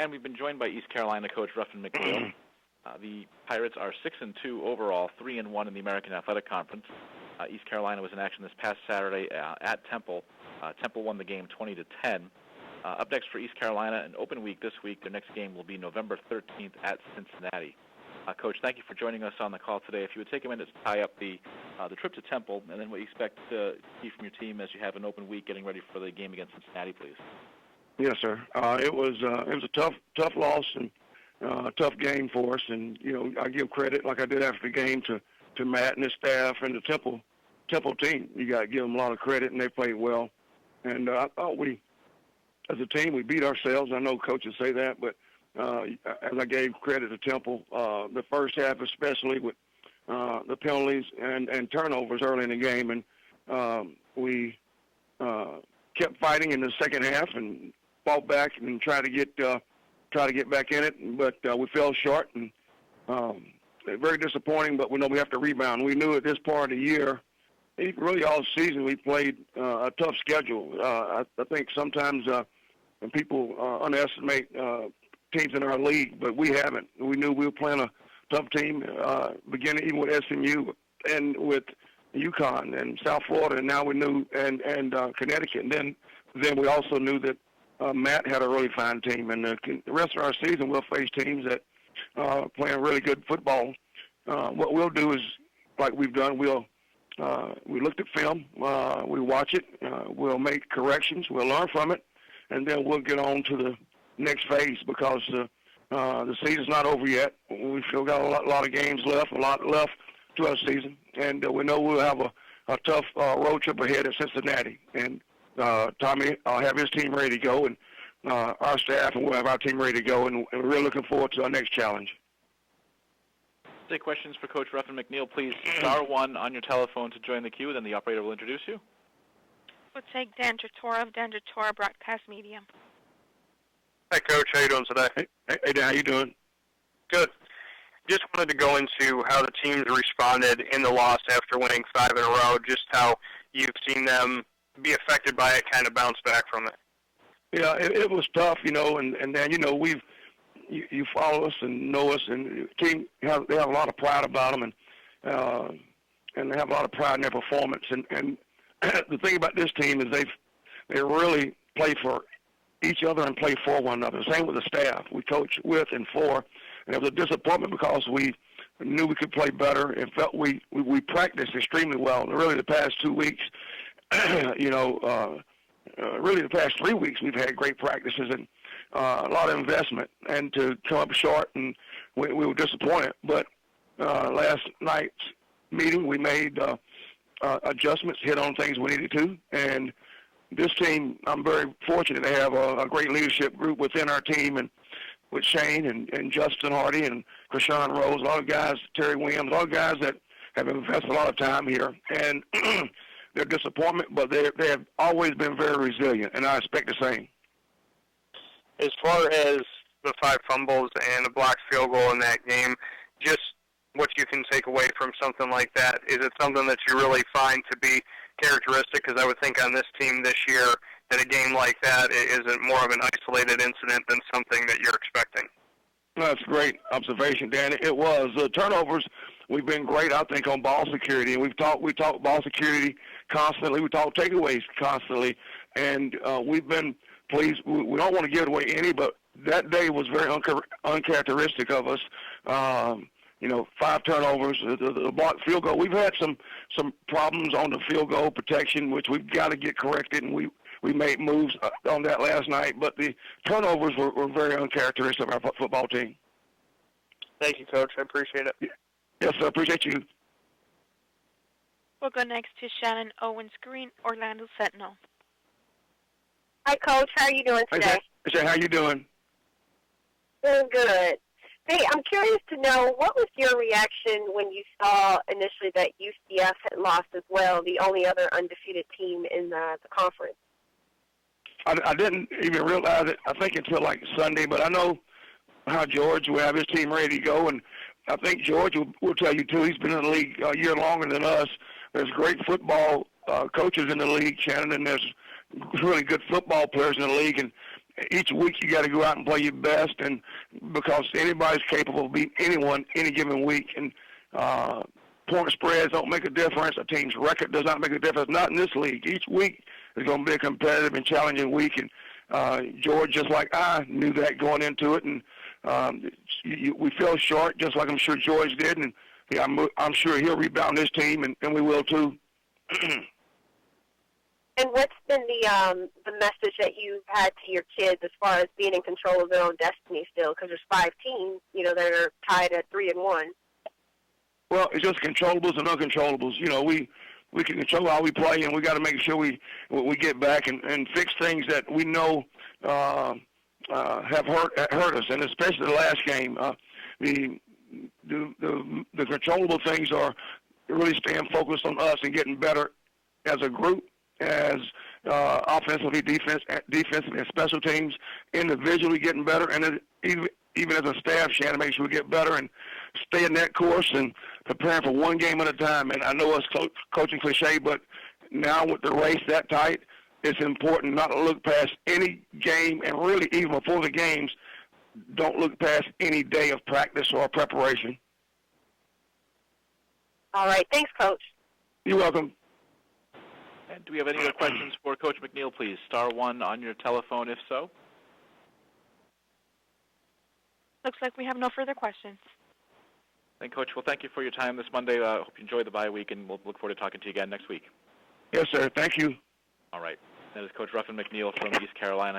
And we've been joined by East Carolina coach Ruffin McNeill. The Pirates are 6-2 overall, 3-1 in the American Athletic Conference. East Carolina was in action this past Saturday at Temple. Temple won the game 20-10. Up next for East Carolina, an open week this week. Their next game will be November 13th at Cincinnati. Coach, thank you for joining us on the call today. If you would take a minute to tie up the trip to Temple and then what you expect to see from your team as you have an open week getting ready for the game against Cincinnati, please. Yes, sir. It was a tough loss and tough game for us. And I give credit, like I did after the game, to Matt and his staff and the Temple team. You got to give them a lot of credit, and they played well. And I thought we, as a team, we beat ourselves. I know coaches say that, but as I gave credit to Temple, the first half especially with the penalties and turnovers early in the game, and we kept fighting in the second half and fought back and tried to get back in it, but we fell short, and very disappointing. But we know we have to rebound. We knew at this part of the year, really all season, we played a tough schedule. I think sometimes when people underestimate teams in our league, but we haven't. We knew we were playing a tough team, beginning even with SMU and with UConn and South Florida, and now we knew and Connecticut. And then we also knew that Matt had a really fine team, and the rest of our season we'll face teams that playing really good football. What we'll do is, like we've done, we looked at film, we watch it, we'll make corrections, we'll learn from it, and then we'll get on to the next phase because the season's not over yet. We've still got a lot of games left, a lot left to our season, and we know we'll have a tough road trip ahead at Cincinnati. And Tommy will have his team ready to go, and our staff, and we'll have our team ready to go, and we're really looking forward to our next challenge. Take questions for Coach Ruffin McNeill, please. Star 1 on your telephone to join the queue, then the operator will introduce you. We'll take Dan Tortora of Dan Tortora Broadcast Media. Hi, Coach. How you doing today? Hey, Dan. How you doing? Good. Just wanted to go into how the teams responded in the loss after winning 5 in a row, just how you've seen them be affected by it, kind of bounce back from it. Yeah, it was tough, and then, you follow us and know us, and the team they have a lot of pride about them, and they have a lot of pride in their performance. And the thing about this team is they really play for each other and play for one another. Same with the staff. We coach with and for, and it was a disappointment because we knew we could play better and felt we practiced extremely well. And really, the past 2 weeks, really the past 3 weeks, we've had great practices and a lot of investment, and to come up short, and we were disappointed. But last night's meeting, we made adjustments, hit on things we needed to, and this team, I'm very fortunate to have a great leadership group within our team, and with Shane and Justin Hardy and Krishan Rose, a lot of guys, Terry Williams, a lot of guys that have invested a lot of time here, and their disappointment, but they have always been very resilient, and I expect the same. As far as the 5 fumbles and a blocked field goal in that game, just what you can take away from something like that, is it something that you really find to be characteristic? Because I would think on this team this year that a game like that isn't more of an isolated incident than something that you're expecting. That's a great observation, Dan. It was. Turnovers, we've been great, I think, on ball security. And we talk ball security constantly. We talk takeaways constantly. And we've been pleased. We don't want to give away any, but that day was very uncharacteristic of us. 5 turnovers, the blocked field goal. We've had some problems on the field goal protection, which we've got to get corrected, and we made moves on that last night. But the turnovers were very uncharacteristic of our football team. Thank you, Coach. I appreciate it. Yes, I appreciate you. We'll go next to Shannon Owens-Green, Orlando Sentinel. Hi, Coach. How are you doing today? Hey, Shannon, how you doing? Doing good. Hey, I'm curious to know, what was your reaction when you saw initially that UCF had lost as well, the only other undefeated team in the conference? I didn't even realize it, I think, until like Sunday, but I know how George will have his team ready to go, and I think George will tell you, too. He's been in the league a year longer than us. There's great football coaches in the league, Shannon, and there's really good football players in the league, each week you got to go out and play your best, and because anybody's capable of beating anyone any given week, and point spreads don't make a difference. A team's record does not make a difference. Not in this league. Each week is going to be a competitive and challenging week, and George, just like I, knew that going into it, and we fell short, just like I'm sure George did, and yeah, I'm sure he'll rebound his team, and we will too. And what's been the message that you've had to your kids as far as being in control of their own destiny still? Because there's 5 teams, that are tied at 3-1. Well, it's just controllables and uncontrollables. We can control how we play, and we got to make sure we get back and fix things that we know have hurt us, and especially the last game. The controllable things are really staying focused on us and getting better as a group, as offensively, defensively, and special teams, individually getting better, and even as a staff, Shannon, make sure we get better and stay in that course and preparing for one game at a time. And I know it's coaching cliche, but now with the race that tight, it's important not to look past any game, and really even before the games, don't look past any day of practice or preparation. All right. Thanks, Coach. You're welcome. And do we have any other questions for Coach McNeill, please? *1 on your telephone, if so. Looks like we have no further questions. Then, Coach, well, thank you for your time this Monday. Hope you enjoy the bye week, and we'll look forward to talking to you again next week. Yes, sir. Thank you. All right. That is Coach Ruffin McNeill from East Carolina.